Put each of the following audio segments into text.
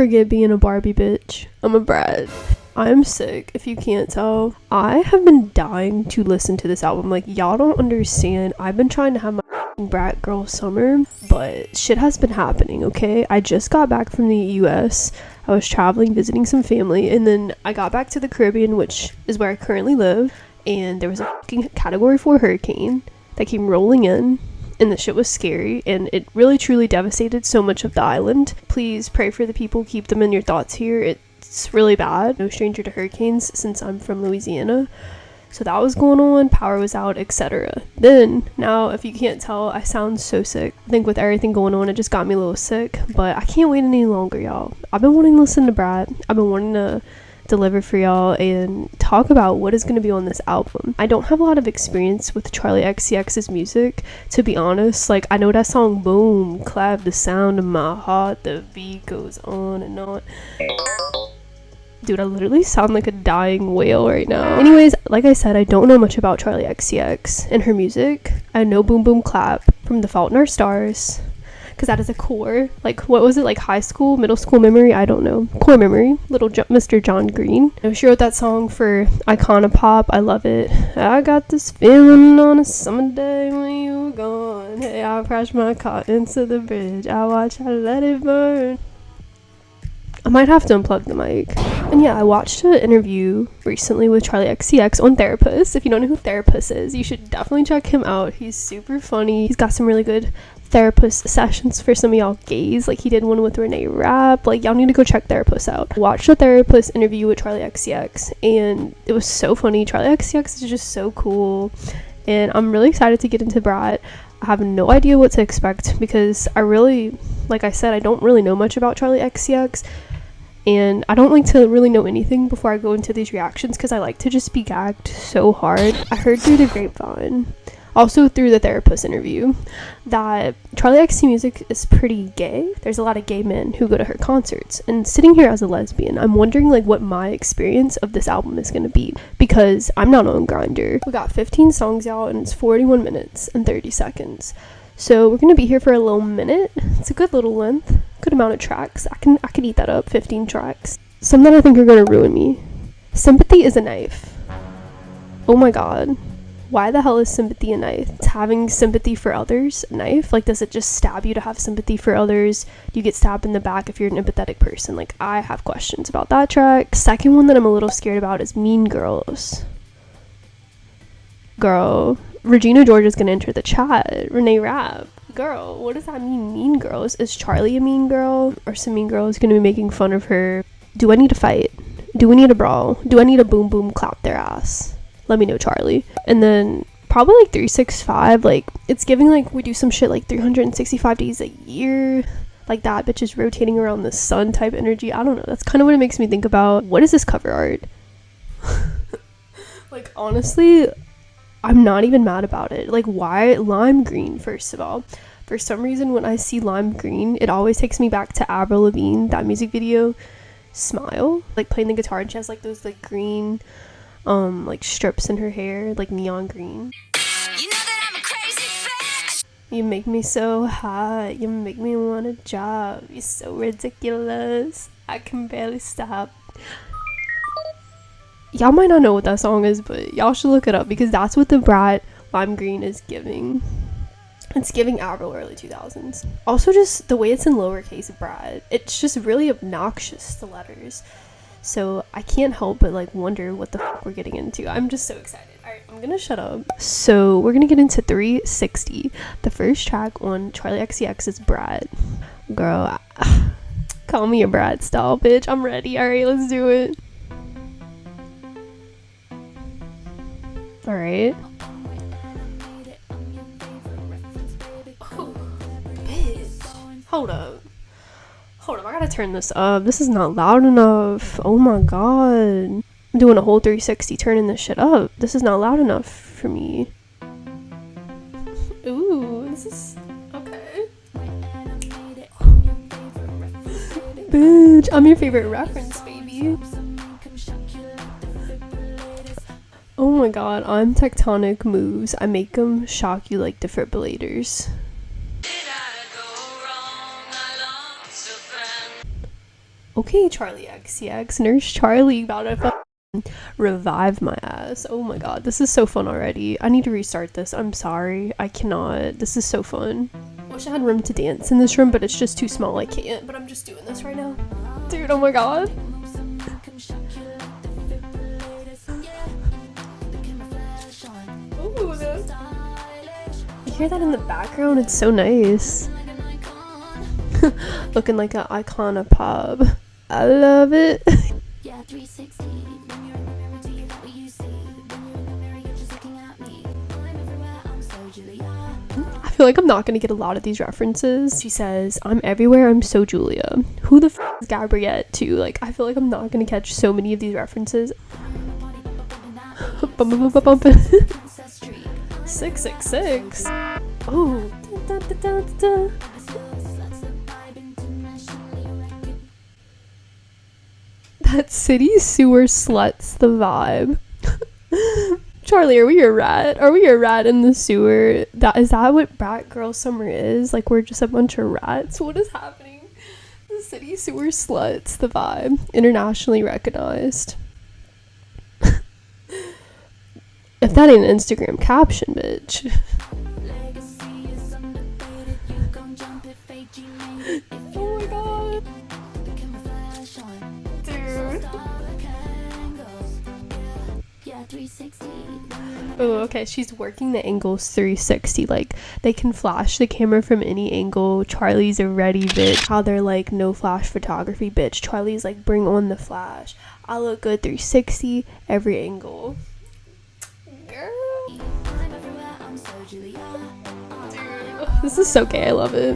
forget being a Barbie bitch. I'm a brat. I'm sick, if you can't tell. I have been dying to listen to this album. Like, y'all don't understand. I've been trying to have my brat girl summer, but shit has been happening, okay? I just got back from the US. I was traveling, visiting some family, and then I got back to the Caribbean, which is where I currently live, and there was a fucking Category 4 hurricane that came rolling in, and the shit was scary, and it really truly devastated so much of the island. Please pray for the people, keep them in your thoughts here. It's really bad. No stranger to hurricanes since I'm from Louisiana. So that was going on, power was out, etc. Then, now, if you can't tell, I sound so sick. I think with everything going on, it just got me a little sick, but I can't wait any longer, y'all. I've been wanting to listen to Brat. I've been wanting to deliver for y'all and talk about what is going to be on this album. I don't have a lot of experience with charlixcx's music, to be honest. Like, I know that song Boom Clap, the sound of my heart, the beat goes on and on. Dude, I literally sound like a dying whale right now. Anyways, like I said, I don't know much about charlixcx and her music. I know Boom Boom Clap from The Fault in Our Stars, because that is a core, like, what was it, like high school, middle school memory? I don't know. Core memory. Mr. John Green. She wrote that song for Iconopop. I love it. I got this feeling on a summer day when you were gone. Hey, I crashed my car into the bridge. I let it burn. I might have to unplug the mic. And yeah, I watched an interview recently with charlixcx on Therapist. If you don't know who Therapist is, you should definitely check him out. He's super funny. He's got some really good therapist sessions for some of y'all gays. Like, he did one with Renee Rapp. Like, y'all need to go check Therapist out. Watch the Therapist interview with charlixcx, and it was so funny. charlixcx is just so cool, and I'm really excited to get into Brat. I have no idea what to expect because I really, like I said, I don't really know much about charlixcx, and I don't like to really know anything before I go into these reactions because I like to just be gagged so hard. I heard through the grapevine, also through the Therapist interview, that charlixcx music is pretty gay. There's a lot of gay men who go to her concerts, and sitting here as a lesbian, I'm wondering like what my experience of this album is going to be, because I'm not on Grindr. We got 15 songs out and it's 41 minutes and 30 seconds. So we're going to be here for a little minute. It's a good little length, good amount of tracks. I can eat that up, 15 tracks. Some that I think are going to ruin me. Sympathy is a knife. Oh my god. Why the hell is sympathy a knife? It's having sympathy for others a knife? Like, does it just stab you to have sympathy for others? Do you get stabbed in the back if you're an empathetic person? Like, I have questions about that track. Second one that I'm a little scared about is Mean Girls. Girl, Regina George is gonna enter the chat. Renee Rapp. Girl, what does that mean, Mean Girls? Is Charli a mean girl? Or some mean girls gonna be making fun of her? Do I need to fight? Do we need a brawl? Do I need a boom boom clap their ass? Let me know, Charli. And then probably like 365, like, it's giving like we do some shit like 365 days a year, like that bitch is rotating around the sun type energy. I don't know, that's kind of what it makes me think about. What is this cover art? Like, honestly, I'm not even mad about it. Like, why lime green? First of all, for some reason when I see lime green, it always takes me back to Avril Lavigne, that music video Smile, like playing the guitar, and she has like those like green like strips in her hair, like neon green. You know that I'm a crazy fan. You make me so hot, you make me want a job, you're so ridiculous, I can barely stop. Y'all might not know what that song is, but y'all should look it up because that's what the Brat lime green is giving. It's giving Avril early 2000s. Also, just the way it's in lowercase Brat, it's just really obnoxious, the letters. So I can't help but like wonder what the fuck we're getting into. I'm just so excited. Alright, I'm gonna shut up. So we're gonna get into 360. The first track on charlixcx's Brat. Girl, call me a Brat style, bitch. I'm ready. Alright, let's do it. Alright. Oh, bitch. Hold up, I gotta turn this up. This is not loud enough. Oh my god. I'm doing a whole 360 turning this shit up. This is not loud enough for me. Ooh, this is okay. Bitch, I'm your favorite reference, baby. Oh my god, I'm tectonic moves. I make them shock you like defibrillators. Okay, charlixcx, Nurse Charli about to revive my ass. Oh my god, this is so fun already. I need to restart this. I'm sorry. I cannot. This is so fun. Wish I had room to dance in this room, but it's just too small. I can't. But I'm just doing this right now. Dude, oh my god. Ooh, you hear that in the background? It's so nice. Looking like an icon of pop. I love it. Yeah, 360. When you're in the mirror, do you like what you see? When you're in the mirror, you're just looking at me. I'm everywhere, I'm so Julia. I feel like I'm not gonna get a lot of these references. She says, I'm everywhere, I'm so Julia. Who the is Gabriette too? Like, I feel like I'm not gonna catch so many of these references. 666. Oh. Da, da, da, da, da. That city sewer sluts the vibe. Charli, are we a rat? Are we a rat in the sewer? Is that what Brat Girl Summer is? Like, we're just a bunch of rats? What is happening? The city sewer sluts the vibe. Internationally recognized. If that ain't an Instagram caption, bitch. Oh my god. Dude. Oh, okay, she's working the angles 360. Like, they can flash the camera from any angle. Charli's a ready bitch. How they're like, no flash photography, bitch. Charli's like, bring on the flash. I look good 360, every angle. Girl. Dude, this is so gay. I love it.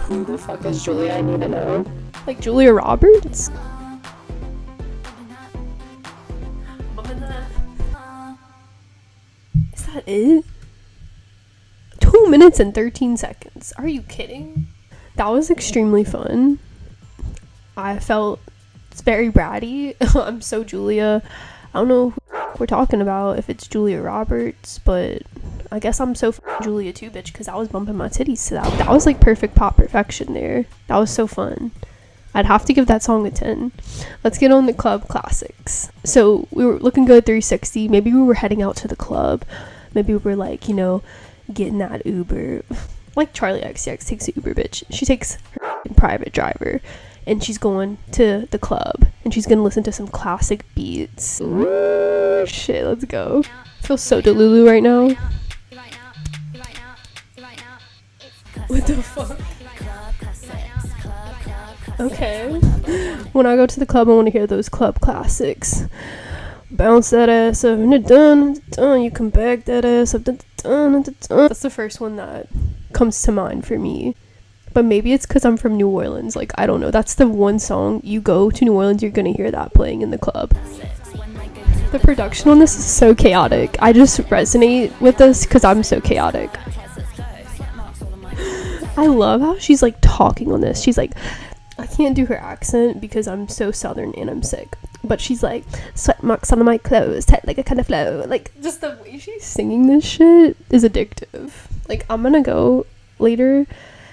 Who the fuck is Julia? I need to know. Like Julia Roberts? Is that it? 2 minutes and 13 seconds. Are you kidding? That was extremely fun. I felt it's very bratty. I'm so Julia. I don't know who we're talking about, if it's Julia Roberts, but I guess I'm so Julia too, bitch, because I was bumping my titties to that. That was like perfect pop perfection there. That was so fun. I'd have to give that song a 10. Let's get on the club classics. So we were looking good 360. Maybe we were heading out to the club. Maybe we were like, you know, getting that Uber. Like charlixcx takes an Uber, bitch. She takes her private driver. And she's going to the club. And she's going to listen to some classic beats. Ooh, shit, let's go. I feel so Delulu right now. What the fuck? Okay. When I go to the club, I want to hear those club classics. Bounce that ass up and dun, dun, you can back that ass up. Dun, dun, dun, dun. That's the first one that comes to mind for me. But maybe it's because I'm from New Orleans. Like, I don't know. That's the one song. You go to New Orleans, you're going to hear that playing in the club. The production on this is so chaotic. I just resonate with this because I'm so chaotic. I love how she's, like, talking on this. She's like, I can't do her accent because I'm so southern and I'm sick. But she's like, sweat marks on my clothes, tight like a kind of flow. Like, just the way she's singing this shit is addictive. Like, I'm going to go later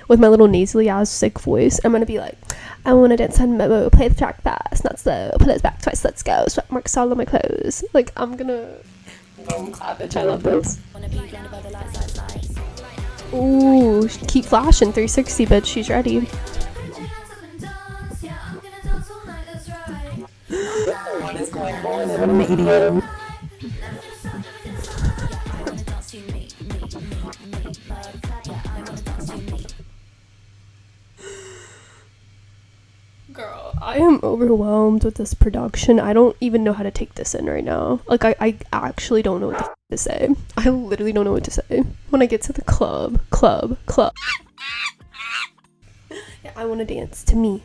with my little nasally ass sick voice. I'm gonna be like, I wanna dance on Momo, play the track fast, not slow, pull it back twice, let's go, sweat marks all on my clothes. Like, I'm gonna boom clap it. I love this. Ooh, keep flashing 360, bitch, she's ready. What is going on in the medium? Girl, I am overwhelmed with this production. I don't even know how to take this in right now. Like, I actually don't know what to say. I literally don't know what to say. When I get to the club. Yeah, I want to dance to me.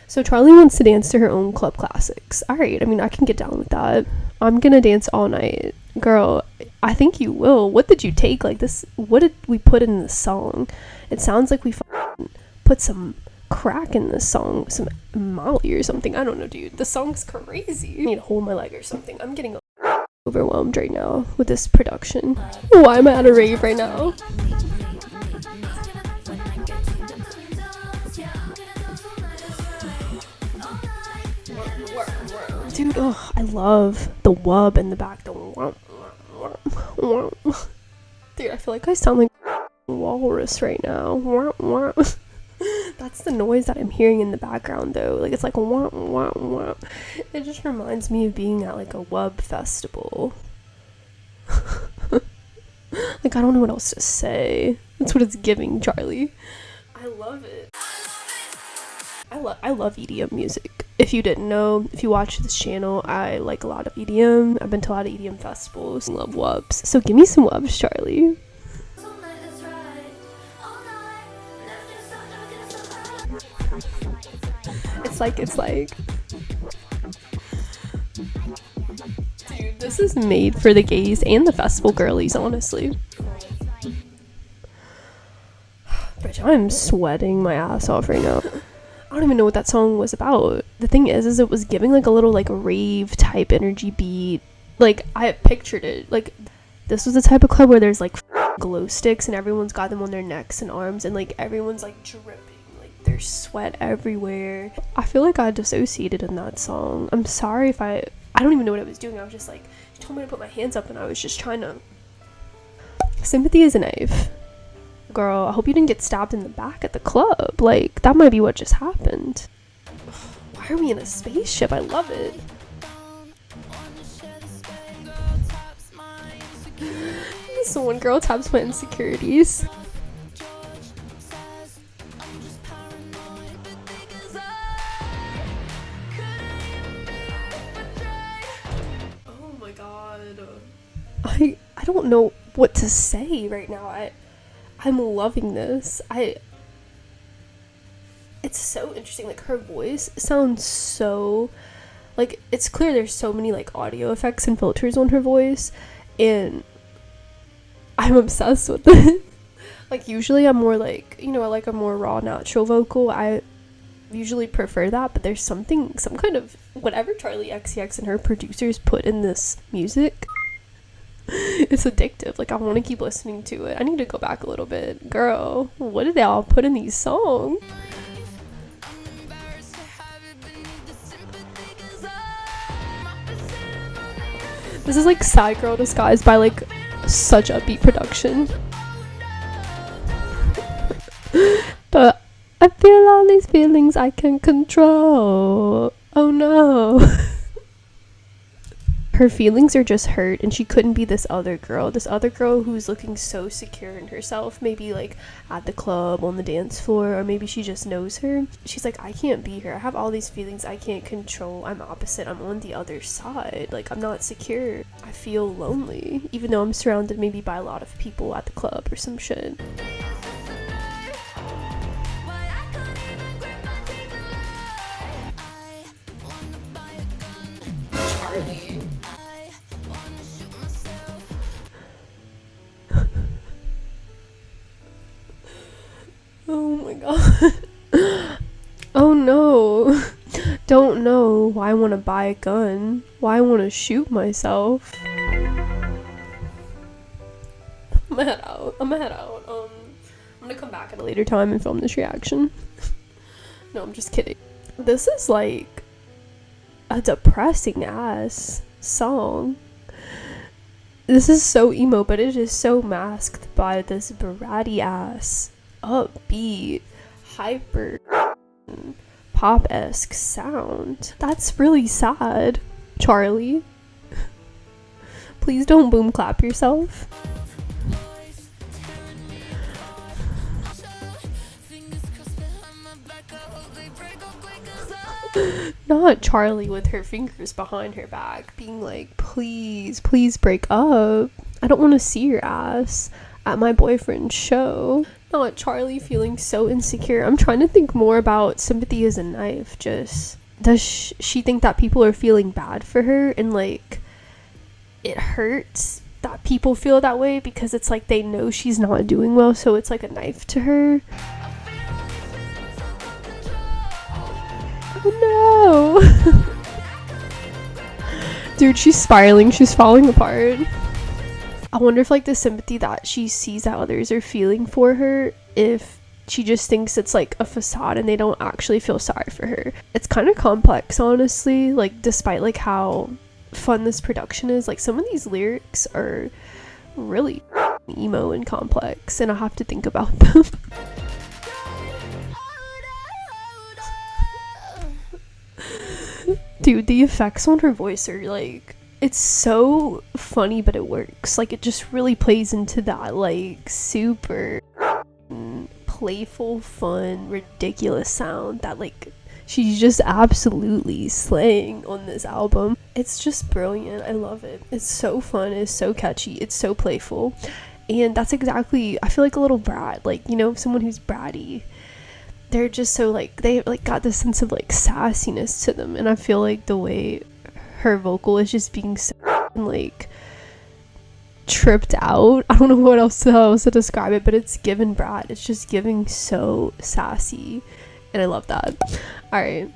So Charli wants to dance to her own club classics. Alright, I mean, I can get down with that. I'm gonna dance all night. Girl, I think you will. What did you take? Like, this, what did we put in this song? It sounds like we put some crack in this song, some Molly or something. I don't know, dude. The song's crazy. I need to hold my leg or something. I'm getting overwhelmed right now with this production. Why am I at a rave right now? Dude, oh, I love the wub in the back. The wump, wump, wump, wump. Dude, I feel like I sound like a walrus right now. Wump, wump. That's the noise that I'm hearing in the background though. Like it's like a womp womp womp. It just reminds me of being at like a wub festival. Like I don't know what else to say. That's what it's giving, Charli. I love it. I love EDM music. If you didn't know, if you watch this channel, I like a lot of EDM. I've been to a lot of EDM festivals. I love wubs. So give me some wubs, Charli. It's like dude, this is made for the gays and the festival girlies, honestly. Bitch, I'm sweating my ass off right now. I don't even know what that song was about. The thing is it was giving like a little like rave type energy beat. Like I pictured it like this was the type of club where there's like glow sticks and everyone's got them on their necks and arms and like everyone's like dripping. There's sweat everywhere. I feel like I dissociated in that song. I'm sorry if I don't even know what I was doing. I was just like, she told me to put my hands up and I was just trying to. Sympathy is a knife. Girl, I hope you didn't get stabbed in the back at the club. Like, that might be what just happened. Why are we in a spaceship? I love it. This one girl taps my insecurities. I don't know what to say right now. I'm loving this. It's so interesting. Like her voice sounds so like it's clear there's so many like audio effects and filters on her voice and I'm obsessed with it. Like usually I'm more like, you know, I like a more raw natural vocal. I usually prefer that, but there's some kind of whatever charlixcx and her producers put in this music. It's addictive. Like I want to keep listening to it. I need to go back a little bit. Girl, what did they all put in these songs? This is like sad girl disguised by like such upbeat production. But I feel all these feelings I can control. Oh no. Her feelings are just hurt and she couldn't be this other girl who's looking so secure in herself, maybe like at the club, on the dance floor, or maybe she just knows her. She's like, I can't be her. I have all these feelings I can't control. I'm opposite. I'm on the other side. Like I'm not secure. I feel lonely, even though I'm surrounded maybe by a lot of people at the club or some shit. Charli. Oh my god. Oh no. Don't know why I want to buy a gun. Why I want to shoot myself. I'm gonna head out. I'm gonna come back at a later time and film this reaction. No, I'm just kidding. This is like a depressing ass song. This is so emo, but it is so masked by this bratty ass upbeat hyper pop-esque sound. That's really sad. Charli, please don't boom clap yourself. Not Charli with her fingers behind her back being like, please break up. I don't want to see your ass at my boyfriend's show. Not Charli feeling so insecure. I'm trying to think more about Sympathy as a Knife. Just does she think that people are feeling bad for her and like it hurts that people feel that way because it's like they know she's not doing well, so it's like a knife to her. Oh no. Dude, she's spiraling. She's falling apart. I wonder if like the sympathy that she sees that others are feeling for her, if she just thinks it's like a facade and they don't actually feel sorry for her. It's kind of complex, honestly, like despite like how fun this production is, like some of these lyrics are really emo and complex and I have to think about them. Dude, the effects on her voice are like, it's so funny, but it works. Like it just really plays into that like super playful, fun, ridiculous sound that like she's just absolutely slaying on this album. It's just brilliant. I love it. It's so fun. It's so catchy. It's so playful. And that's exactly, I feel like a little brat, like, you know, someone who's bratty. They're just so like, they like got this sense of like sassiness to them. And I feel like the way her vocal is just being so like tripped out. I don't know what else to describe it, but it's given brat. It's just giving so sassy. And I love that. Alright.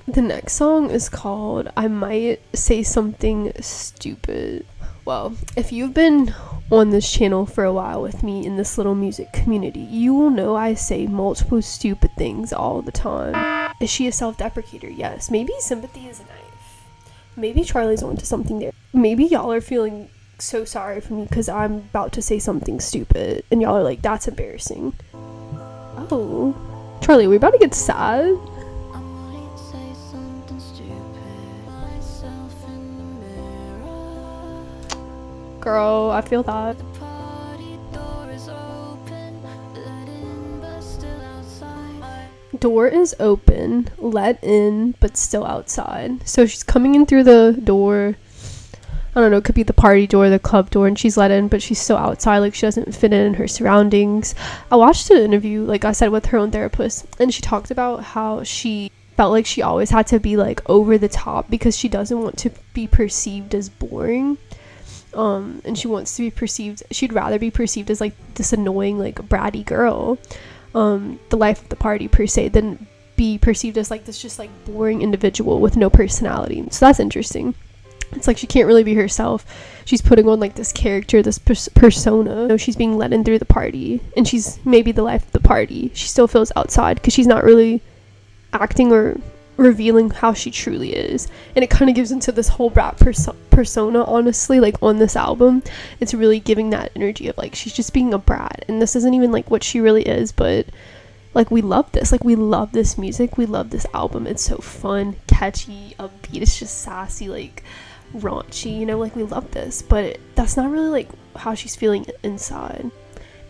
The next song is called I Might Say Something Stupid. Well, if you've been on this channel for a while with me in this little music community, you will know I say multiple stupid things all the time. Is she a self-deprecator? Yes. Maybe sympathy is a knife. Maybe Charli's onto something there. Maybe y'all are feeling so sorry for me because I'm about to say something stupid and y'all are like, that's embarrassing. Oh, Charli, we're about to get sad. I might say something stupid. Myself in the mirror. Girl, I feel that. The party door is open. Let in, but still outside. Door is open, let in, but still outside. So she's coming in through the door. I don't know, it could be the party door, the club door, and she's let in, but she's still outside, like she doesn't fit in her surroundings. I watched an interview, like I said, with her own therapist, and she talked about how she felt like she always had to be like over the top because she doesn't want to be perceived as boring. And she wants to be perceived, she'd rather be perceived as like this annoying, like bratty girl, the life of the party per se, than be perceived as like this just like boring individual with no personality. So that's interesting. It's like she can't really be herself. She's putting on like this character, this persona. You know, she's being let in through the party and she's maybe the life of the party. She still feels outside because she's not really acting or revealing how she truly is. And it kind of gives into this whole brat persona, honestly, like on this album. It's really giving that energy of like she's just being a brat and this isn't even like what she really is, but like we love this. Like we love this music. We love this album. It's so fun, catchy, upbeat. It's just sassy, like raunchy, you know, like we love this, but that's not really like how she's feeling inside.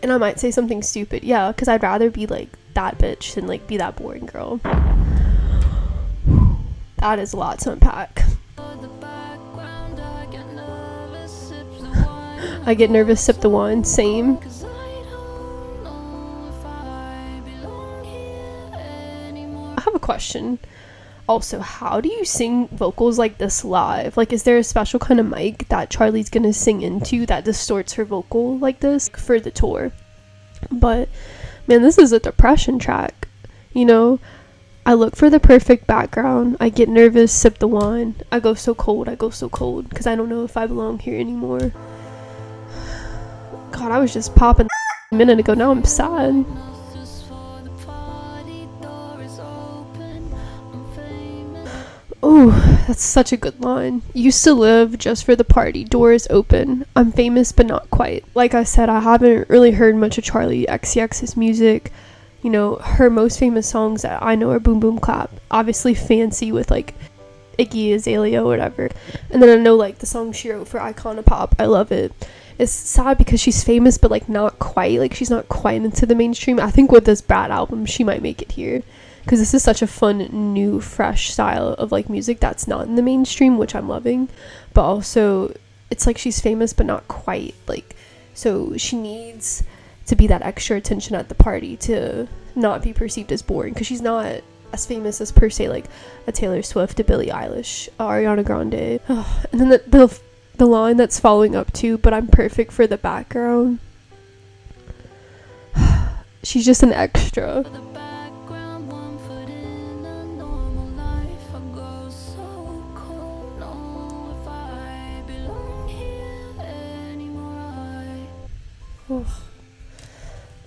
And I might say something stupid, yeah, because I'd rather be like that bitch than like be that boring girl. That is a lot to unpack. I get nervous, sip the wine, same. I have a question. Also, how do you sing vocals like this live? Like, is there a special kind of mic that Charli's gonna sing into that distorts her vocal like this for the tour? But, man, this is a depression track, you know? I look for the perfect background. I get nervous, sip the wine. I go so cold, because I don't know if I belong here anymore. God, I was just popping a minute ago. Now I'm sad. Oh, that's such a good line. Used to live just for the party. Doors open. I'm famous, but not quite. Like I said, I haven't really heard much of charlixcx's music. You know, her most famous songs that I know are Boom Boom Clap. Obviously Fancy with like Iggy Azalea or whatever. And then I know like the song she wrote for Icona Pop. I love it. It's sad because she's famous, but like not quite. Like she's not quite into the mainstream. I think with this BRAT album, she might make it here. Because this is such a fun, new, fresh style of like music that's not in the mainstream, which I'm loving. But also, it's like she's famous, but not quite. Like, so she needs to be that extra attention at the party to not be perceived as boring. Because she's not as famous as per se like a Taylor Swift, a Billie Eilish, Ariana Grande. And then the line that's following up to, but I'm perfect for the background. She's just an extra.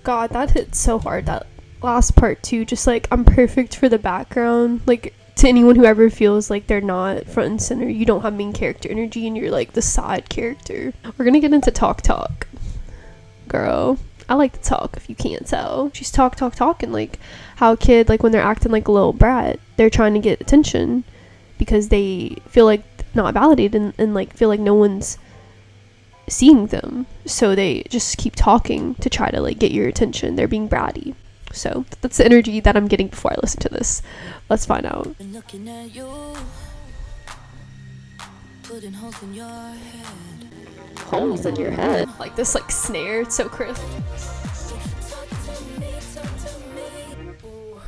God, that hit so hard, that last part too. Just like, I'm perfect for the background. Like, to anyone who ever feels like they're not front and center, you don't have main character energy and you're like the side character. We're gonna get into talk. Girl, I like to talk, if you can't tell. She's talking like how a kid, like when they're acting like a little brat, they're trying to get attention because they feel like not validated and like feel like no one's seeing them, so they just keep talking to try to like get your attention. They're being bratty. So that's the energy that I'm getting before I listen to this. Let's find out. Been looking at you, putting holes in your head. Holes in your head. Like this like snare, it's so crisp. Ooh,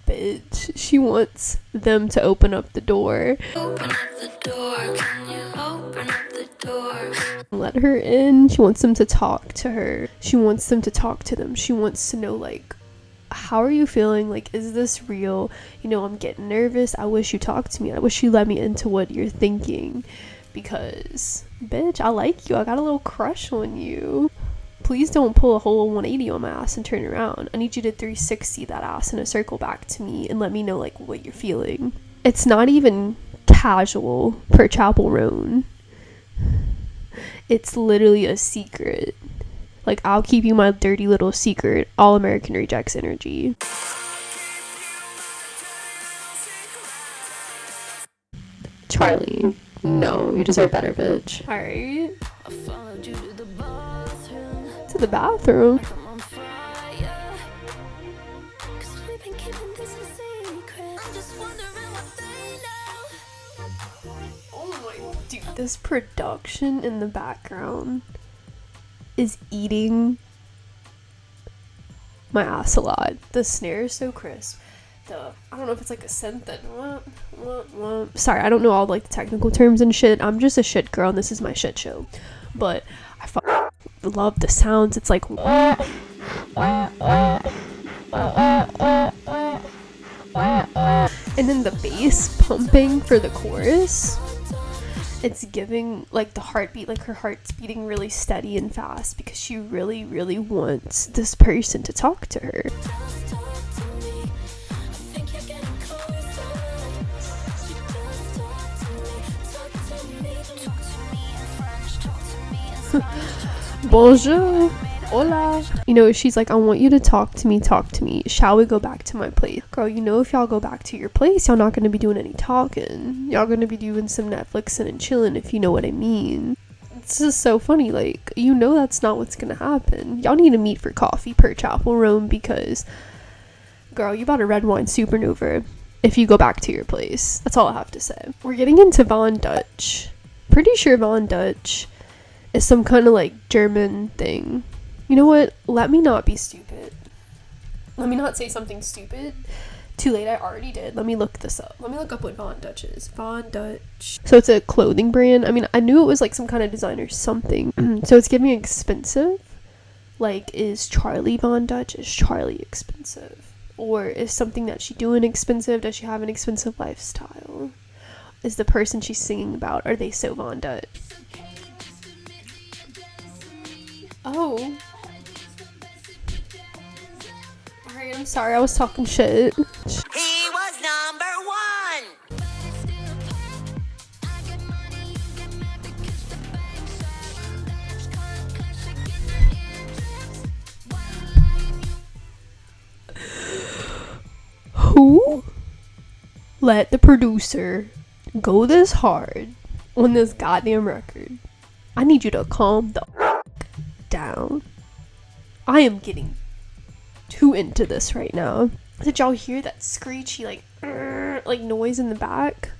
bitch, she wants them to open up the door. Open up the door, can you open up the door? Let her in. She wants them to talk to her. She wants them to talk to them. She wants to know, like, how are you feeling? Like, is this real? You know, I'm getting nervous. I wish you talked to me. I wish you let me into what you're thinking. Because, bitch, I like you. I got a little crush on you. Please don't pull a whole 180 on my ass and turn around. I need you to 360 that ass in a circle back to me and let me know, like, what you're feeling. It's not even casual per Chapel Roan. It's literally a secret. Like, I'll keep you my dirty little secret. All American Rejects energy. Charli. No, you deserve better, bitch. Alright. I followed you to the bathroom. To the bathroom. Like I'm on fire. 'Cause we've been keeping this a secret. I'm just wondering what they know. Oh my dude, this production in the background is eating my ass a lot. The snare is so crisp. I don't know if it's like a synth that sorry, I don't know all like the technical terms and shit. I'm just a shit girl and this is my shit show. But I love the sounds. It's like and then the bass pumping for the chorus. It's giving like the heartbeat, like her heart's beating really steady and fast because she really, really wants this person to talk to her. Just talk to me. I think you're getting closer. Just talk to me. Talk to me. Talk to me in French. Talk to me in Spanish. Bonjour. Hola. You know, she's like, I want you to talk to me. Shall we go back to my place? Girl, you know, if y'all go back to your place, y'all not going to be doing any talking. Y'all going to be doing some Netflixing and chilling, if you know what I mean. It's just so funny. Like, you know that's not what's going to happen. Y'all need to meet for coffee per Chapel Roan because, girl, you about a red wine supernova if you go back to your place. That's all I have to say. We're getting into Von Dutch. Pretty sure Von Dutch is some kind of, like, German thing. You know what? Let me not be stupid. Let me not say something stupid. Too late, I already did. Let me look this up. Let me look up what Von Dutch is. Von Dutch. So it's a clothing brand. I mean, I knew it was like some kind of designer something. So it's giving expensive. Like, is Charli Von Dutch? Is Charli expensive? Or is something that she doing expensive? Does she have an expensive lifestyle? Is the person she's singing about, are they so Von Dutch? Oh. Alright, I'm sorry, I was talking shit. He was number one. Who let the producer go this hard on this goddamn record? I need you to calm the down. I am getting too into this right now. Did y'all hear that screechy like noise in the back?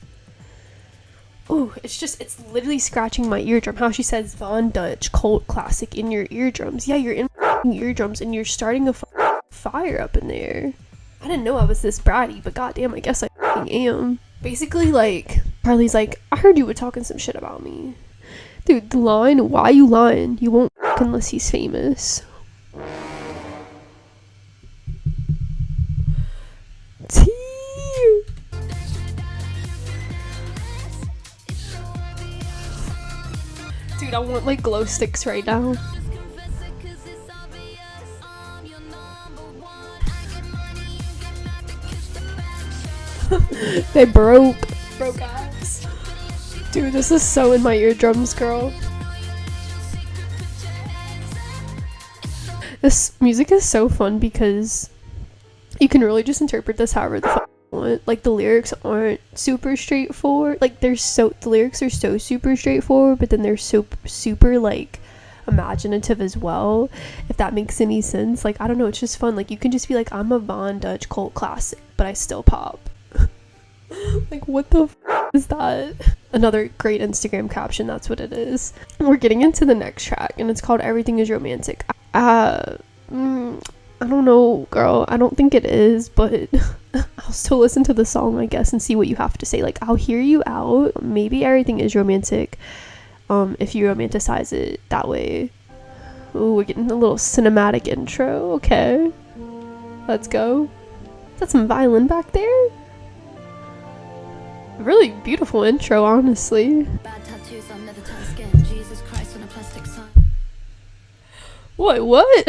Oh, it's literally scratching my eardrum. How she says Von Dutch cult classic in your eardrums. Yeah, you're in eardrums and you're starting a fire up in there. I didn't know I was this bratty, but goddamn, I guess I am. Basically, like, Charli's like, I heard you were talking some shit about me. Dude, the line, why you lying? You won't unless he's famous. Dude, I want like glow sticks right now. They broke ass. Dude, this is so in my eardrums, girl. This music is so fun because you can really just interpret this however the fuck you want. Like, the lyrics aren't super straightforward. Like, the lyrics are so super straightforward, but then they're so super like imaginative as well, if that makes any sense. Like, I don't know, it's just fun. Like, you can just be like, I'm a Von Dutch cult classic, but I still pop. Like, what the is that? Another great Instagram caption, that's what it is. We're getting into the next track, and it's called Everything Is Romantic. I don't know, girl. I don't think it is, but I'll still listen to the song, I guess, and see what you have to say. Like, I'll hear you out. Maybe everything is romantic, if you romanticize it that way. Ooh, we're getting a little cinematic intro. Okay, let's go. Is that some violin back there? Really beautiful intro, honestly. Bad tattoos on leather tan skin. Jesus Christ on a plastic sign. What?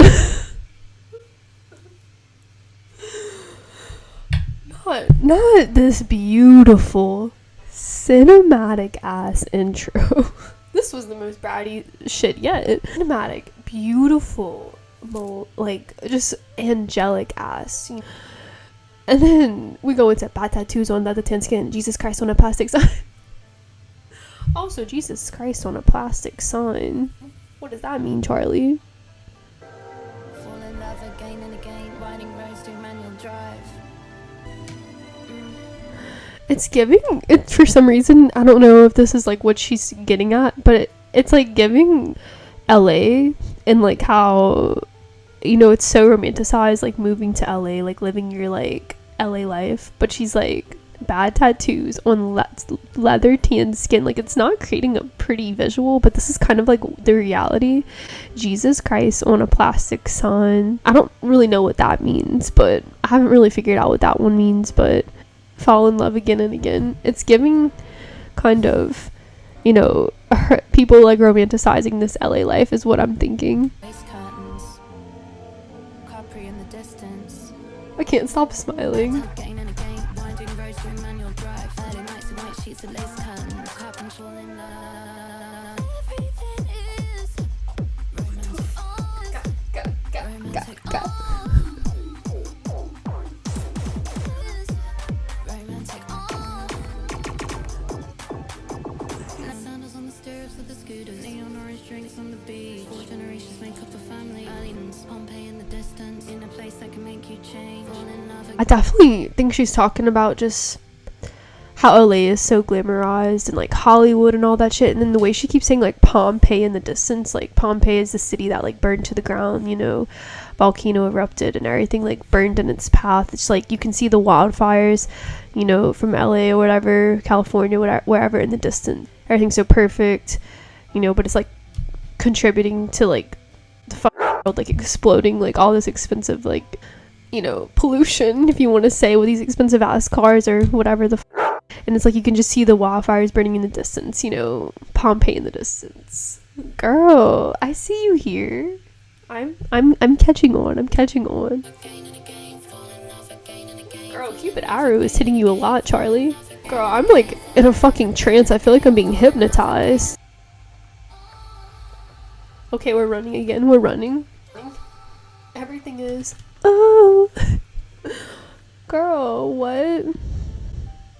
Not this beautiful cinematic ass intro. This was the most bratty shit yet. Cinematic, beautiful, like just angelic ass. And then we go into bad tattoos on leather tan skin. Jesus Christ on a plastic sign. Also, Jesus Christ on a plastic sign. What does that mean, Charlie? Fall in love again and again. Riding roads through manual drive. It's giving, it's for some reason, I don't know if this is like what she's getting at, but it's like giving LA, and like how, you know, it's so romanticized, like moving to LA, like living your like LA life, but she's like bad tattoos on leather tan skin. Like, it's not creating a pretty visual, but this is kind of like the reality. Jesus Christ on a plastic sign. I don't really know what that means, but I haven't really figured out what that one means. But fall in love again and again, it's giving kind of, you know, people like romanticizing this LA life is what I'm thinking. Lace curtains. Capri in the distance. I can't stop smiling. Again and again. Winding roads through manual drive. Early nights and white sheets of lace curtains. Cup and fall in love. Everything is romantic. Romantic. Sandals on the stirrups of the scooters. Neon orange drinks on the beach. 4 generations make up a family. Islands, Pompeii in the distance. In a place that can make you change. Fall in love I definitely think she's talking about just how LA is so glamorized and like Hollywood and all that shit. And then the way she keeps saying like Pompeii in the distance, like Pompeii is the city that like burned to the ground, you know, volcano erupted and everything like burned in its path. It's like you can see the wildfires, you know, from LA or whatever, California, whatever, wherever in the distance. Everything's so perfect, you know, but it's like contributing to like the world like exploding, like all this expensive, like, you know, pollution, if you want to say, with these expensive ass cars or whatever the and it's like you can just see the wildfires burning in the distance, you know, Pompeii in the distance. Girl, I see you here. I'm catching on. I'm catching on. Girl, Cupid Arrow is hitting you a lot, Charlie. Girl, I'm like in a fucking trance. I feel like I'm being hypnotized. Okay, we're running again. We're running. Everything is. Oh. Girl, what?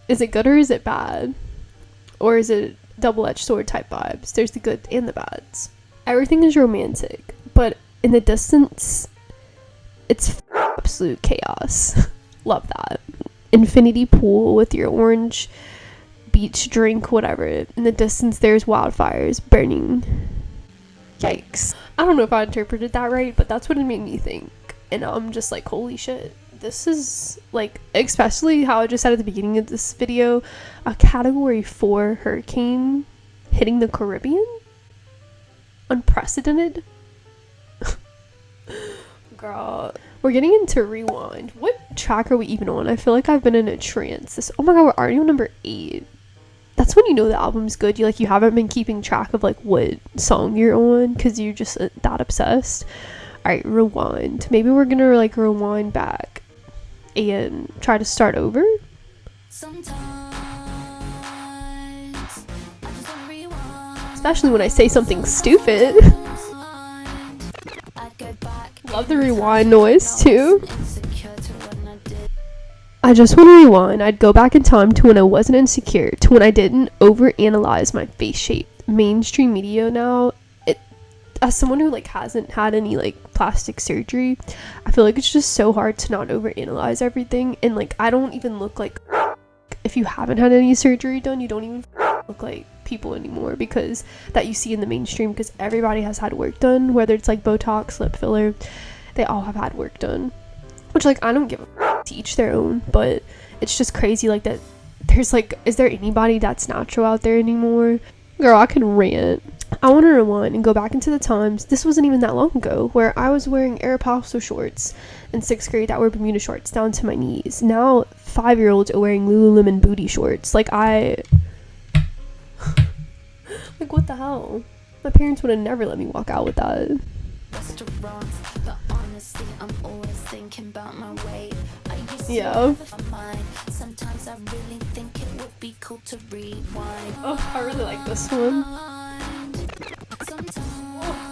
Is it good or is it bad? Or is it double-edged sword type vibes? There's the good and the bads. Everything is romantic, but in the distance, it's absolute chaos. Love that. Infinity pool with your orange beach drink, whatever. In the distance, there's wildfires burning. Yikes. I don't know if I interpreted that right, but that's what it made me think. And I'm just like, holy shit. This is like, especially how I just said at the beginning of this video, a category 4 hurricane hitting the Caribbean? Unprecedented? Girl, we're getting into Rewind. What track are we even on? I feel like I've been in a trance. Oh my god, we're already on number 8. That's when you know the album's good. You haven't been keeping track of like what song you're on because you're just that obsessed. Alright, rewind. Maybe we're gonna like rewind back and try to start over. Sometimes I just wanna rewind. Especially when I say something stupid. I'd go back. Love the rewind noise too. Insecure to when I did. I just want to rewind. I'd go back in time to when I wasn't insecure, to when I didn't overanalyze my face shape. Mainstream media now, as someone who like hasn't had any like plastic surgery, I feel like it's just so hard to not overanalyze everything. And like I don't even look like, if you haven't had any surgery done, you don't even look like people anymore, because that you see in the mainstream, because everybody has had work done, whether it's like Botox, lip filler, they all have had work done. Which, like, I don't give a to each their own, but it's just crazy, like, that there's, like, is there anybody that's natural out there anymore? Girl, I can rant. I want to rewind and go back into the times, this wasn't even that long ago, where I was wearing Aeropostale shorts in 6th grade that were Bermuda shorts down to my knees. Now, 5-year-olds are wearing Lululemon booty shorts. Like, like, what the hell? My parents would have never let me walk out with that. Restaurants, but honestly, I'm always thinking about my weight. I used to Yeah. have my mind. Sometimes I really think it would be cool to rewind. Oh, I really like this one. Sometimes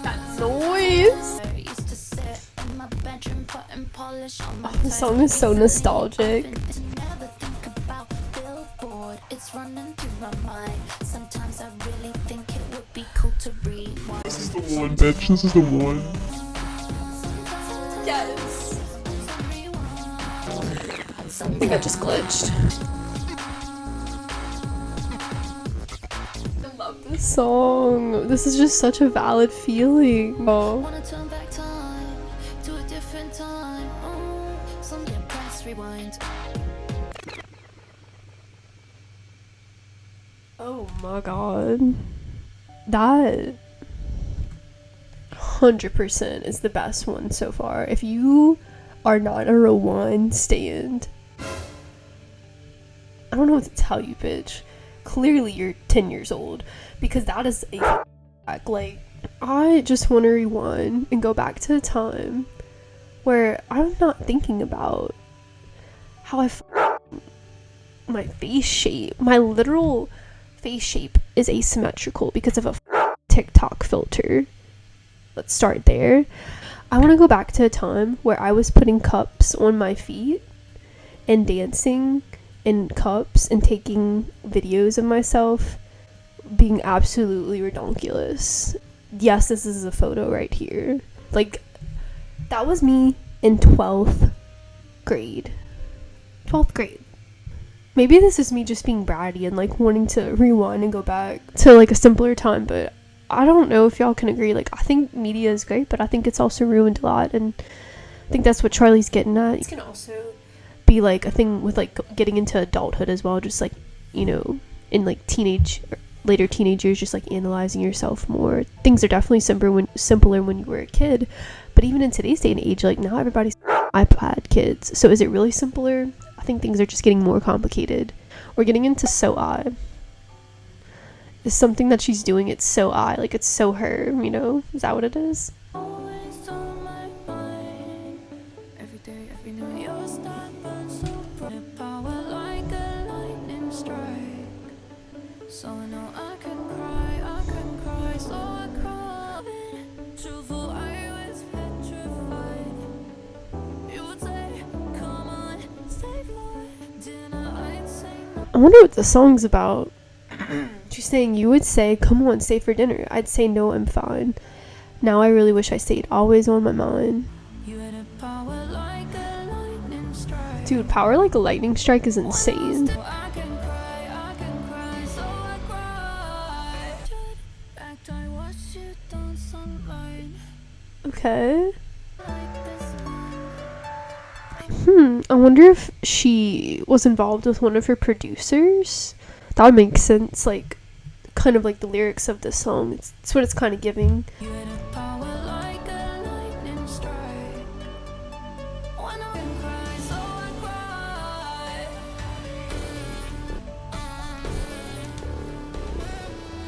That noise! I used to sit in my bedroom putting polish on my Oh, this song is so nostalgic. To never think about Billboard. It's running through my mind. Sometimes I really think it would be cool to rewind. This is the one, bitch. This is the one. Yes! I think I just glitched. I love this song. This is just such a valid feeling. Oh. Wanna turn back time to a different time. Oh, some press rewind. Oh my god. That 100% is the best one so far. If you are not a rewind stand, I don't know what to tell you, bitch. Clearly you're 10 years old, because that is a like, I just want to rewind and go back to a time where I'm not thinking about how my face shape, my literal face shape is asymmetrical because of a TikTok filter. Let's start there. I want to go back to a time where I was putting cups on my feet and dancing in cups and taking videos of myself being absolutely redonkulous. Yes, this is a photo right here. Like, that was me in 12th grade. 12th grade. Maybe this is me just being bratty and like wanting to rewind and go back to like a simpler time, but I don't know if y'all can agree. Like, I think media is great, but I think it's also ruined a lot, and I think that's what Charli's getting at. It can also be like a thing with like getting into adulthood as well, just like, you know, in like later teenage years, just like analyzing yourself more. Things are definitely simpler when you were a kid, but even in today's day and age, like now everybody's iPad kids. So is it really simpler? I think things are just getting more complicated. We're getting into so I. It's something that she's doing, it's so I, like it's so her, you know? Is that what it is? Always on my mind. Every day, every night, your star burns so bright. Power like a lightning strike. So I know I can cry, so I cry. Truthful, I was petrified. You would say, come on, stay for dinner. I'd say no. I wonder what the song's about. She's saying, you would say, come on, stay for dinner. I'd say, no, I'm fine. Now I really wish I stayed, always on my mind. You had a power like a lightning strike. Dude, power like a lightning strike is insane. So I can cry, so I cry. Act, I watch you dance online. Okay. Like this one. I wonder if she was involved with one of her producers. That would make sense, like, kind of like the lyrics of this song. It's what it's kind of giving. You had a power like a lightning strike. When I can cry, so I cry.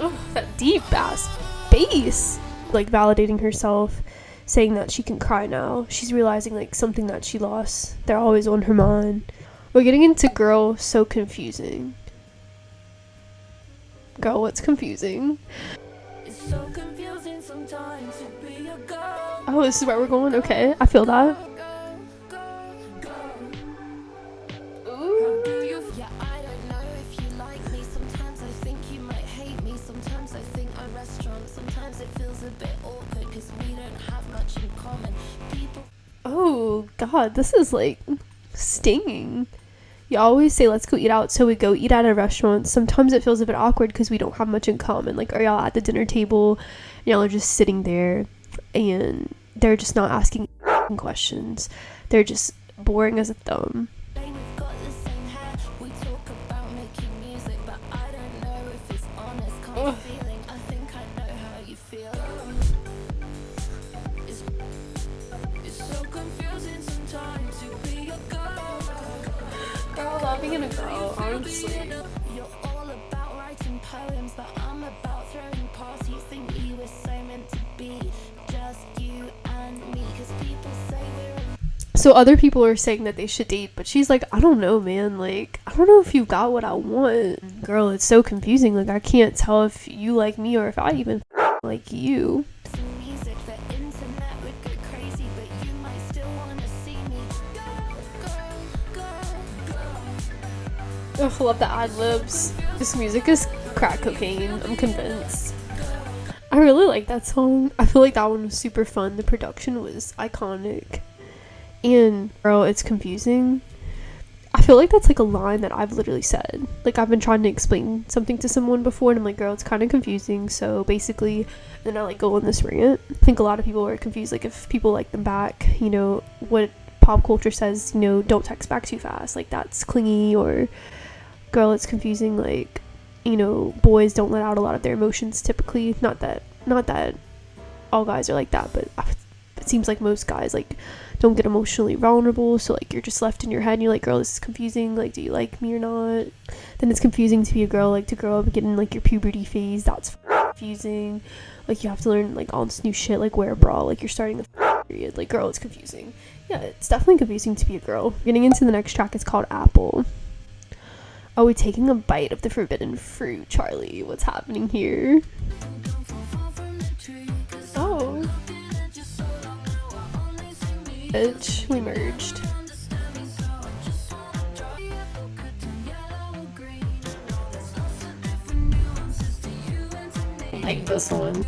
Oh, that deep ass bass. Like, validating herself, saying that she can cry now. She's realizing, like, something that she lost. They're always on her mind. We're getting into girl so confusing. Girl, what's confusing? It's so confusing sometimes to be a girl. Oh, this is where we're going? Okay, I feel that. Ooh. Yeah, I don't know if you like me. Sometimes I think you might hate me. Sometimes I think I'm restaurant. Sometimes it feels a bit awkward because we don't have much in common. People. Oh, God, this is like stinging. You always say, let's go eat out, so we go eat at a restaurant. Sometimes it feels a bit awkward because we don't have much in common. Like, are y'all at the dinner table? Y'all are just sitting there, and they're just not asking questions. They're just boring as a thumb. We've got the same hair. We talk about making music, but I don't know if it's honest. Can't feeling. I think I know how you feel. It's so confusing sometimes to be a girl. Girl, love being a girl, honestly. You're all about writing poems, but I'm about throwing parties. Think you were so meant to be just you and me. Cause people say we're So other people are saying that they should date, but she's like, I don't know, man. Like, I don't know if you got what I want. Girl, it's so confusing. Like, I can't tell if you like me or if I even like you. some music. The internet would go crazy, but you might still wanna see me. Girl. Ugh, I love the ad-libs. This music is crack cocaine, I'm convinced. I really like that song. I feel like that one was super fun. The production was iconic. And, girl, it's confusing. I feel like that's like a line that I've literally said. Like, I've been trying to explain something to someone before, and I'm like, girl, it's kind of confusing. So basically, then I like go on this rant. I think a lot of people are confused. Like, if people like them back, you know, what pop culture says, you know, don't text back too fast. Like, that's clingy. Or, girl, it's confusing. Like, you know, boys don't let out a lot of their emotions typically. Not that all guys are like that, but it seems like most guys, like, don't get emotionally vulnerable. So, like, you're just left in your head and you're like, girl, this is confusing. Like, do you like me or not? Then it's confusing to be a girl, like, to grow up and get in, like, your puberty phase. That's confusing. Like, you have to learn, like, all this new shit, like, wear a bra, like, you're starting the period. Like, girl, it's confusing. Yeah, it's definitely confusing to be a girl. Getting into the next track is called Apple. Are we taking a bite of the forbidden fruit, Charli? What's happening here? Oh. Bitch, we merged. I like this one.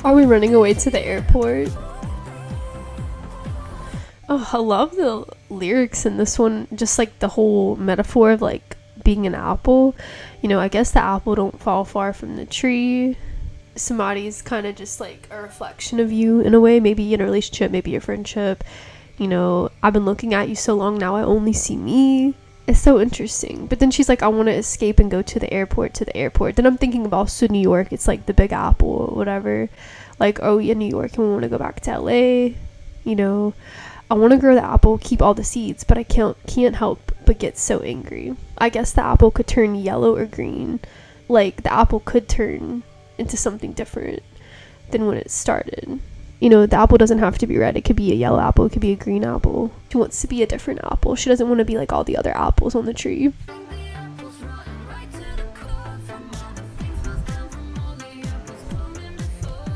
Are we running away to the airport? Oh, I love the lyrics in this one. Just like the whole metaphor of like being an apple. You know, I guess the apple don't fall far from the tree. Somebody's kind of just like a reflection of you in a way, maybe in a relationship, maybe a friendship. You know, I've been looking at you so long now, I only see me. It's so interesting. But then she's like, I want to escape and go to the airport. Then I'm thinking about also New York. It's like the Big Apple or whatever. Like, oh, in New York and we want to go back to LA. You know, I want to grow the apple, keep all the seeds, but I can't help but get so angry. I guess the apple could turn yellow or green. Like, the apple could turn into something different than when it started. You know, the apple doesn't have to be red. It could be a yellow apple. It could be a green apple. She wants to be a different apple. She doesn't want to be like all the other apples on the tree.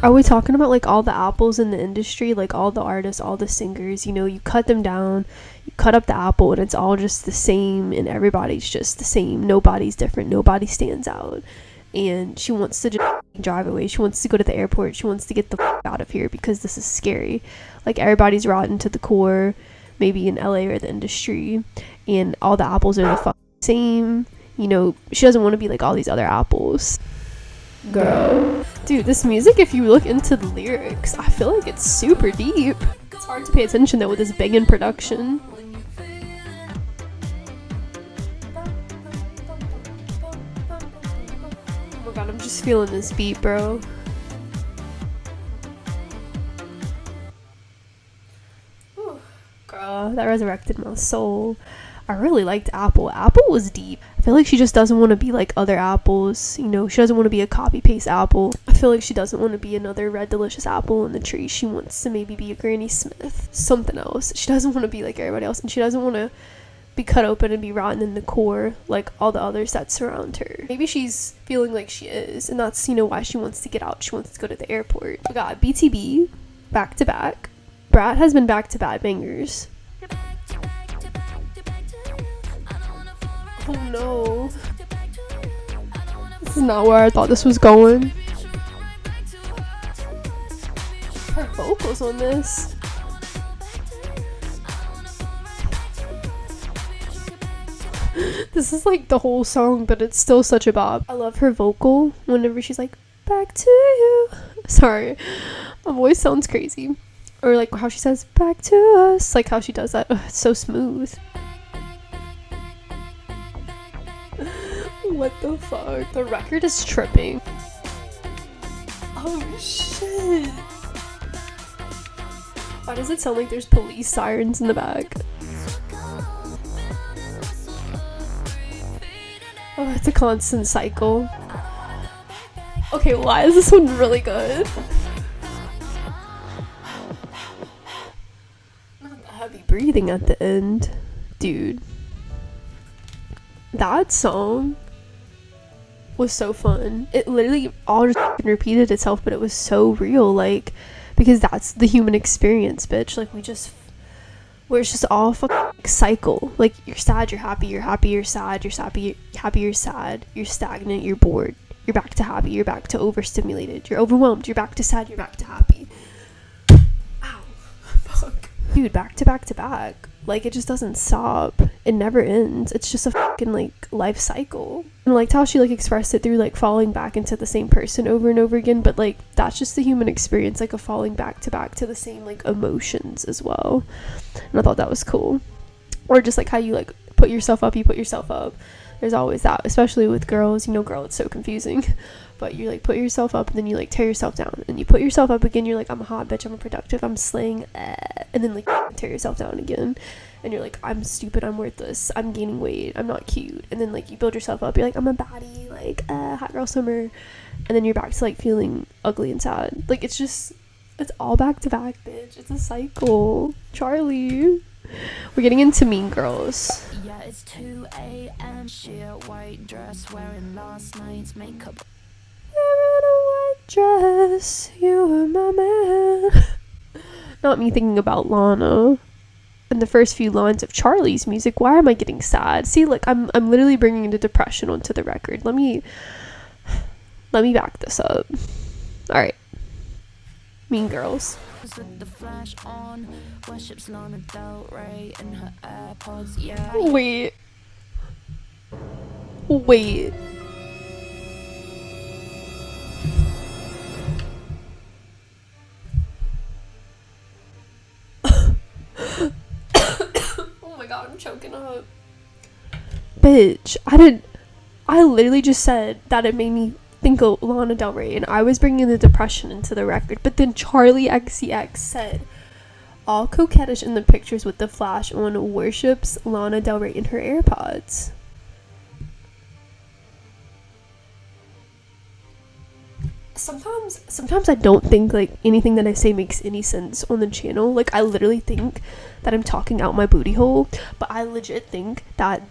Are we talking about like all the apples in the industry? Like all the artists, all the singers, you know, you cut them down, you cut up the apple and it's all just the same and everybody's just the same. Nobody's different. Nobody stands out. And she wants to just drive away. She wants to go to the airport. She wants to get the out of here because this is scary. Like, everybody's rotten to the core, maybe in LA or the industry, and all the apples are the same. You know, she doesn't want to be like all these other apples. Girl. Dude, this music, if you look into the lyrics, I feel like it's super deep. It's hard to pay attention though with this banging production. Oh my god, I'm just feeling this beat, bro. Whew. Girl, that resurrected my soul. I really liked Apple. Apple was deep. I feel like she just doesn't want to be like other apples, you know. She doesn't want to be a copy paste apple. I feel like she doesn't want to be another red delicious apple in the tree. She wants to maybe be a Granny Smith, something else. She doesn't want to be like everybody else, and she doesn't want to be cut open and be rotten in the core like all the others that surround her. Maybe she's feeling like she is, and that's, you know, why she wants to get out. She wants to go to the airport. We got BTB back to back. Brat has been back to bad bangers. Oh no, this is not where I thought this was going. Her vocals on this. This is like the whole song, but it's still such a bop. I love her vocal whenever she's like, back to you. Sorry, my voice sounds crazy. Or like how she says, back to us. Like how she does that. Ugh, it's so smooth. What the fuck? The record is tripping. Oh shit. Why does it sound like there's police sirens in the back? Oh, it's a constant cycle. Okay, why is this one really good? Not the heavy breathing at the end. Dude. That song was so fun. It literally all just repeated itself, but it was so real, like, because that's the human experience, bitch. Like, where it's just all fucking cycle. Like, you're sad, you're happy, you're happy, you're sad, you're happy, you're sad, you're stagnant, you're bored, you're back to happy, you're back to overstimulated, you're overwhelmed, you're back to sad, you're back to happy. Ow. Fuck. Dude, back to back to back. Like, it just doesn't stop. It never ends. It's just a fucking, like, life cycle. And I liked how she, like, expressed it through, like, falling back into the same person over and over again. But, like, that's just the human experience, like, a falling back to the same, like, emotions as well. And I thought that was cool. Or just, like, how you, like, put yourself up, you put yourself up. There's always that, especially with girls. You know, girl, it's so confusing. But you, like, put yourself up, and then you, like, tear yourself down. And you put yourself up again, you're like, I'm a hot bitch, I'm a productive, I'm slaying, and then, like, tear yourself down again. And you're like, I'm stupid, I'm worthless, I'm gaining weight, I'm not cute. And then, like, you build yourself up, you're like, I'm a baddie, like, hot girl summer. And then you're back to, like, feeling ugly and sad. Like, it's just, it's all back to back, bitch. It's a cycle. Charli. We're getting into Mean Girls. Yeah, it's 2 a.m. Sheer white dress, wearing last night's makeup. Wearing a white dress, you were my man. Not me thinking about Lana. And the first few lines of Charli's music. Why am I getting sad? See, like, I'm literally bringing the depression onto the record. Let me back this up. All right. Mean Girls. With the flash on, worships Lana Del Rey in her AirPods. Yeah. Wait. Oh my god, I'm choking up. Bitch, I literally just said that it made me think of Lana Del Rey, and I was bringing the depression into the record, but then charlixcx said, all coquettish in the pictures with the flash on, worships Lana Del Rey in her AirPods. Sometimes I don't think, like, anything that I say makes any sense on the channel. Like, I literally think that I'm talking out my booty hole, but I legit think that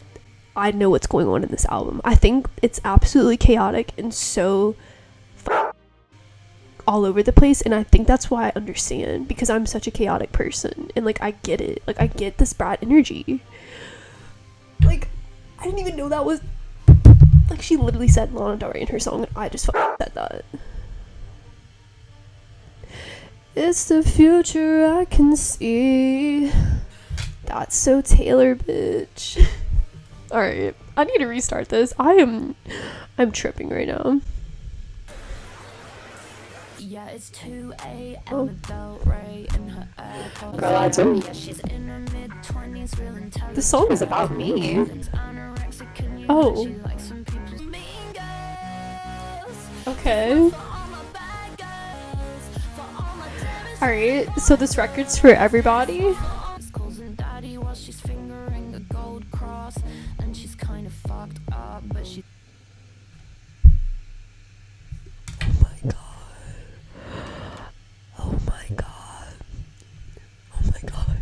I know what's going on in this album. I think it's absolutely chaotic and so all over the place, and I think that's why I understand, because I'm such a chaotic person, and, like, I get it. Like, I get this brat energy. Like, I didn't even know that was, like, she literally said Lana Del Rey in her song, and I just said that. It's the future I can see. That's so Taylor, bitch. Alright, I need to restart this. I'm tripping right now. Yeah, it's 2 a.m. Del Rey in her AirPods. Girl, I do. Yeah, she's in her mid-20s, real intelligent. The song is about me. Oh. Okay. Alright, so this record's for everybody. she's fingering a gold cross, and she's kind of fucked up, but she. Oh my god. Oh my god. Oh my god.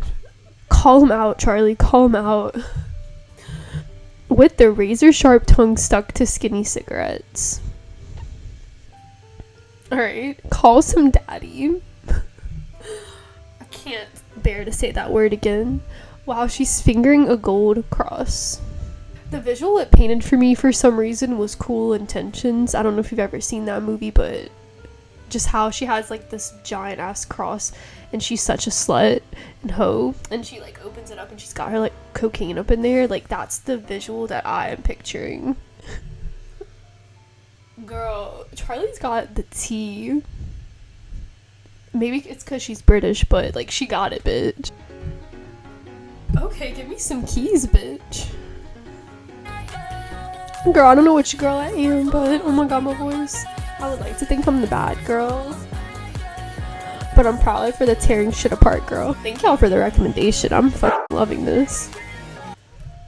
Call him out, Charli. Call him out. With the razor sharp tongue stuck to skinny cigarettes. Alright. Call some daddy. I can't bear to say that word again. Wow, she's fingering a gold cross. The visual it painted for me for some reason was Cool Intentions. I don't know if you've ever seen that movie, but just how she has like this giant ass cross and she's such a slut and hoe, and she like opens it up and she's got her like cocaine up in there. Like that's the visual that I am picturing. Girl, Charli's got the tea. Maybe it's because she's British, but like she got it, bitch. Okay, give me some keys, bitch. Girl, I don't know which girl I am, but oh my god, my voice. I would like to think I'm the bad girl, but I'm probably for the tearing shit apart girl. Thank y'all for the recommendation. I'm fucking loving this.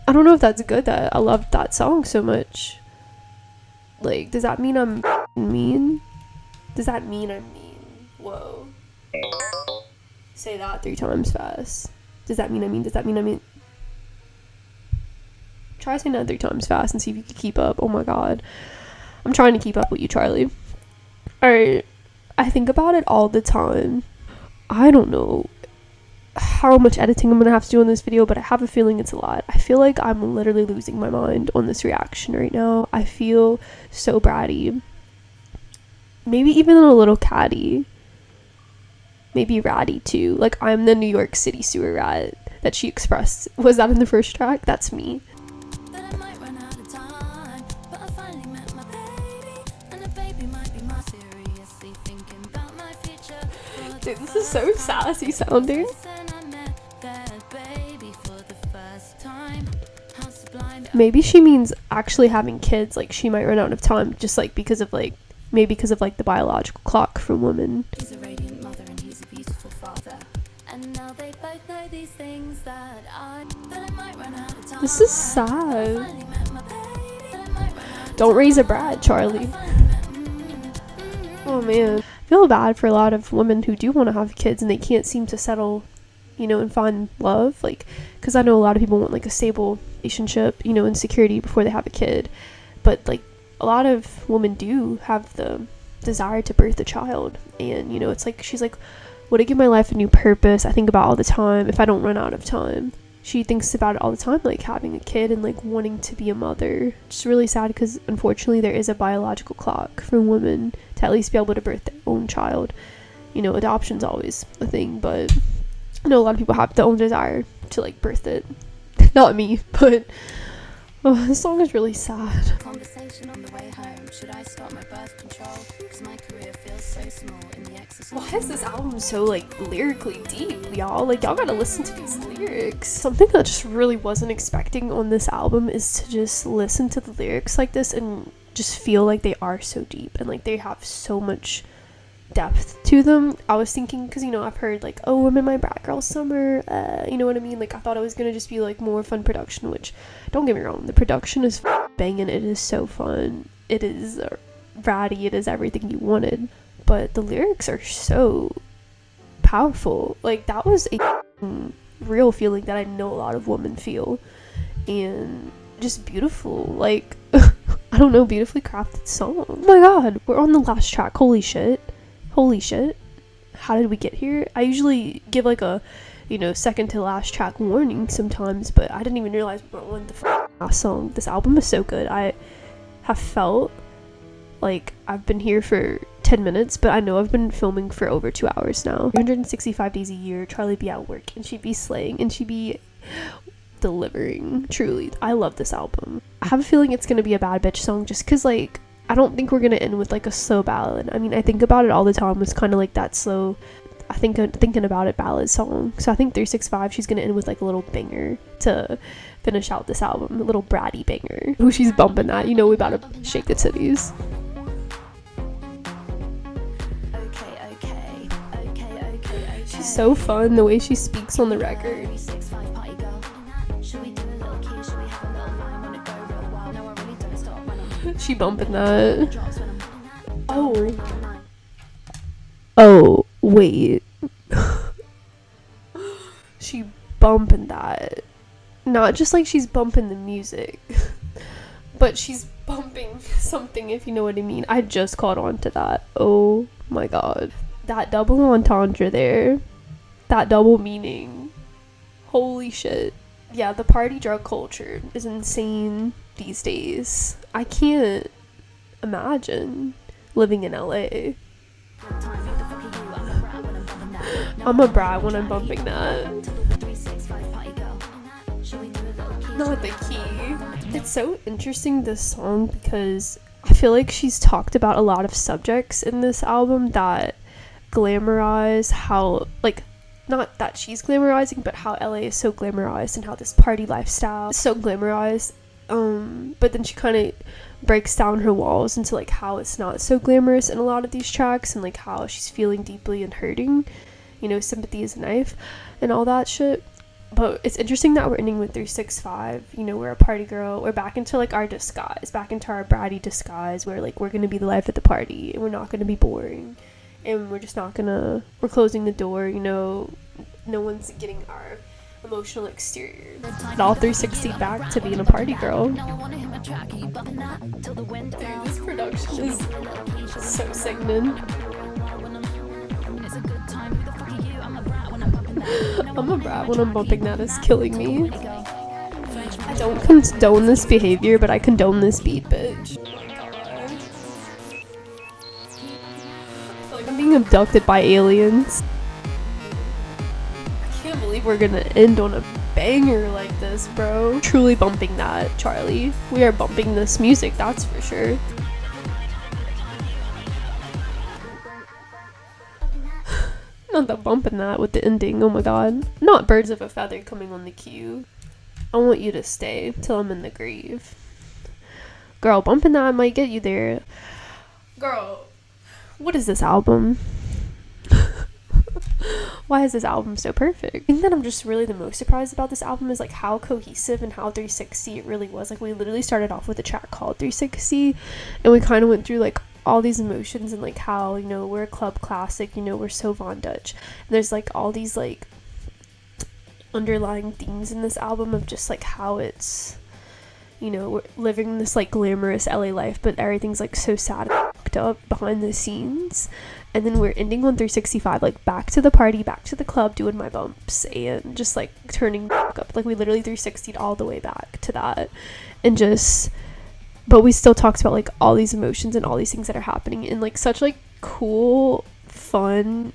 I don't know if that's good that I love that song so much. Like, does that mean I'm mean? Does that mean I'm mean? Whoa. Say that 3 times fast. Does that mean I mean? Does that mean I mean? Try saying that 3 times fast and see if you can keep up. Oh my god. I'm trying to keep up with you, Charli. Alright. I think about it all the time. I don't know how much editing I'm gonna have to do on this video, but I have a feeling it's a lot. I feel like I'm literally losing my mind on this reaction right now. I feel so bratty. Maybe even a little catty. Maybe ratty too. Like I'm the New York City sewer rat that she expressed. Was that in the first track? That's me. That I might run out of time, but I finally met my baby, and the baby might be my seriously thinking about my future. Dude, this is so sassy sounding. Maybe she means actually having kids, like she might run out of time just like because of like maybe because of like the biological clock for women. He's a radiant mother and he's a beautiful father, and now they both know these things that I might run out of time. This is sad. Don't raise a brat, Charli. Oh man, I feel bad for a lot of women who do want to have kids and they can't seem to settle, you know, and find love, like because I know a lot of people want like a stable relationship, you know, and security before they have a kid, but like a lot of women do have the desire to birth a child, and you know, it's like she's like, would I give my life a new purpose? I think about all the time if I don't run out of time. She thinks about it all the time, like having a kid and like wanting to be a mother. It's really sad because unfortunately there is a biological clock for women to at least be able to birth their own child. You know, adoption's always a thing, but I know a lot of people have their own desire to like birth it. Not me, but oh, this song is really sad. Conversation on the way home. Should I start my birth control? Because my career feels so small in the exercise. Why is this album so like lyrically deep, y'all? Like y'all gotta listen to these lyrics. Something that just really wasn't expecting on this album is to just listen to the lyrics like this and just feel like they are so deep and like they have so much depth to them. I was thinking, because you know, I've heard like, oh, I'm in my brat girl summer, you know what I mean? Like I thought it was gonna just be like more fun production, which don't get me wrong, the production is banging. It is so fun, it is ratty, it is everything you wanted, but the lyrics are so powerful. Like that was a real feeling that I know a lot of women feel, and just beautiful, like I don't know, beautifully crafted song. Oh my god, we're on the last track. Holy shit, how did we get here? I usually give like a, you know, second to last track warning sometimes, but I didn't even realize we were on the last song. This album is so good. I have felt like I've been here for 10 minutes, but I know I've been filming for over 2 hours now. 365 days a year, Charli be at work and she'd be slaying and she'd be delivering. Truly, I love this album. I have a feeling it's gonna be a bad bitch song just because like I don't think we're gonna end with like a slow ballad. I mean, I think about it all the time. It's kind of like that slow, I think thinking about it, ballad song. So I think 365 she's gonna end with like a little banger to finish out this album, a little bratty banger. Who she's bumping at, you know, we about to shake the titties. Okay. She's so fun the way she speaks on the record. She bumping that. Oh, wait. She bumping that. Not just like she's bumping the music, but she's bumping something, if you know what I mean. I just caught on to that. Oh my god. That double entendre there. That double meaning. Holy shit. Yeah, the party drug culture is insane these days. I can't imagine living in LA. I'm a brat when I'm bumping that. Not the key. It's so interesting, this song, because I feel like she's talked about a lot of subjects in this album that glamorize how, like, not that she's glamorizing, but how LA is so glamorized and how this party lifestyle is so glamorized. But then she kind of breaks down her walls into like how it's not so glamorous in a lot of these tracks, and like how she's feeling deeply and hurting, you know, sympathy is a knife and all that shit. But it's interesting that we're ending with 365, you know, we're a party girl, we're back into like our disguise, back into our bratty disguise, where like we're gonna be the life at the party and we're not gonna be boring, and we're just not gonna, we're closing the door, you know, no one's getting our emotional exterior. And all 360 back to being a party girl. Dude, this production is so sickening. I'm a brat when I'm bumping that, is killing me. I don't condone this behavior, but I condone this beat, bitch. Oh my god. I feel like I'm being abducted by aliens. I can't believe we're gonna end on a banger like this, bro. Truly bumping that, Charli. We are bumping this music, that's for sure. Not the bumping that with the ending, oh my god. Not birds of a feather coming on the cue. I want you to stay till I'm in the grave. Girl, bumping that might get you there. Girl, what is this album? Why is this album so perfect? I think that I'm just really the most surprised about this album is like how cohesive and how 360 it really was. Like we literally started off with a track called 360 and we kind of went through like all these emotions and like how, you know, we're a club classic, you know, we're so Von Dutch. And there's like all these like underlying themes in this album of just like how it's, you know, we're living this like glamorous LA life, but everything's like so sad and fucked up behind the scenes. And then we're ending on 365, like back to the party, back to the club, doing my bumps and just like turning back up. Like we literally 360'd all the way back to that. And just, but we still talked about like all these emotions and all these things that are happening in like such like cool, fun,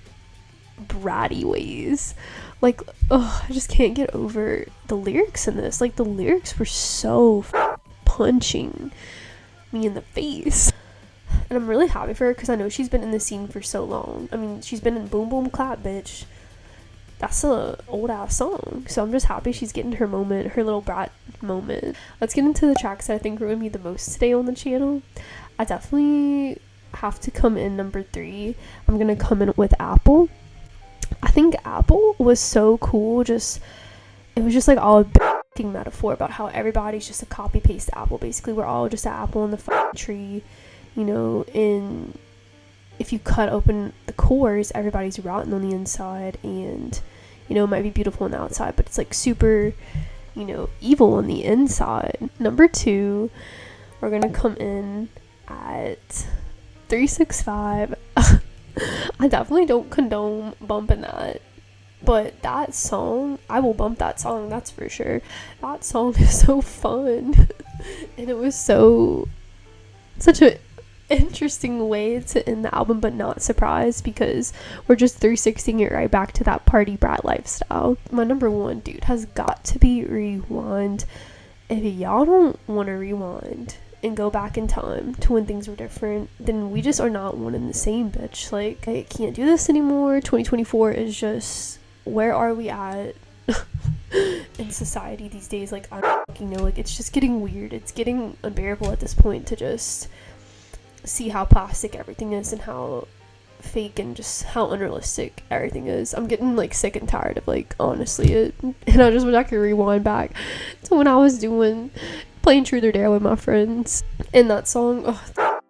bratty ways. Like, oh, I just can't get over the lyrics in this. Like the lyrics were so punching me in the face. And I'm really happy for her because I know she's been in the scene for so long. I mean, she's been in Boom Boom Clap, bitch. That's a old ass song. So I'm just happy she's getting her moment, her little brat moment. Let's get into the tracks that I think ruined me the most today on the channel. I definitely have to come in number 3. I'm gonna come in with Apple. I think Apple was so cool. Just, it was just like all a fucking metaphor about how everybody's just a copy paste Apple. Basically, we're all just an apple on the fucking tree. You know, and if you cut open the cores, everybody's rotten on the inside, and, you know, it might be beautiful on the outside, but it's like super, you know, evil on the inside. Number 2, we're gonna come in at 365. I definitely don't condone bumping that, but that song, I will bump that song, that's for sure. That song is so fun, and it was such a interesting way to end the album, but not surprised because we're just 360ing it right back to that party brat lifestyle. My number 1, dude, has got to be Rewind. If y'all don't want to rewind and go back in time to when things were different, then we just are not one and the same, bitch. Like, I can't do this anymore. 2024 is just, where are we at in society these days? Like, I don't fucking know. Like, it's just getting weird. It's getting unbearable at this point to just see how plastic everything is and how fake and just how unrealistic everything is. I'm getting like sick and tired of like honestly it, and I just wish I could rewind back to when I was playing Truth or Dare with my friends. And that song,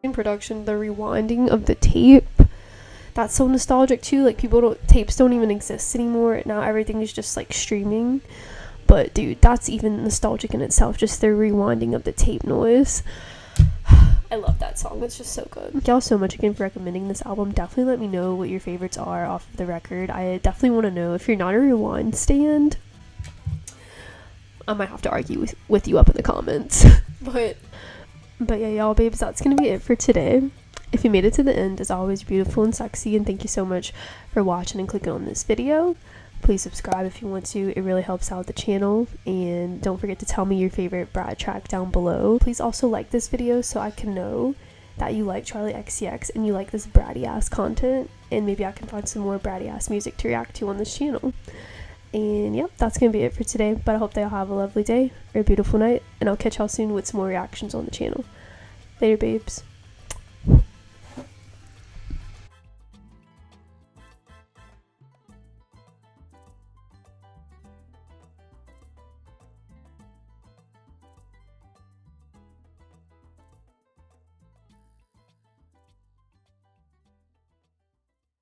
in production, the rewinding of the tape, that's so nostalgic too. Like tapes don't even exist anymore now. Everything is just like streaming. But dude, that's even nostalgic in itself, just the rewinding of the tape noise. I love that song. It's just so good. Thank y'all so much again for recommending this album. Definitely let me know what your favorites are off of the record. I definitely want to know. If you're not a Rewind stan, I might have to argue with you up in the comments. but yeah, y'all babes, that's gonna be it for today. If you made it to the end, as always, beautiful and sexy, and thank you so much for watching and clicking on this video. Please subscribe if you want to. It really helps out the channel. And don't forget to tell me your favorite Brat track down below. Please also like this video so I can know that you like charlixcx and you like this bratty ass content, and maybe I can find some more bratty ass music to react to on this channel. And yep, that's gonna be it for today, but I hope they all have a lovely day or a beautiful night, and I'll catch y'all soon with some more reactions on the channel. Later babes.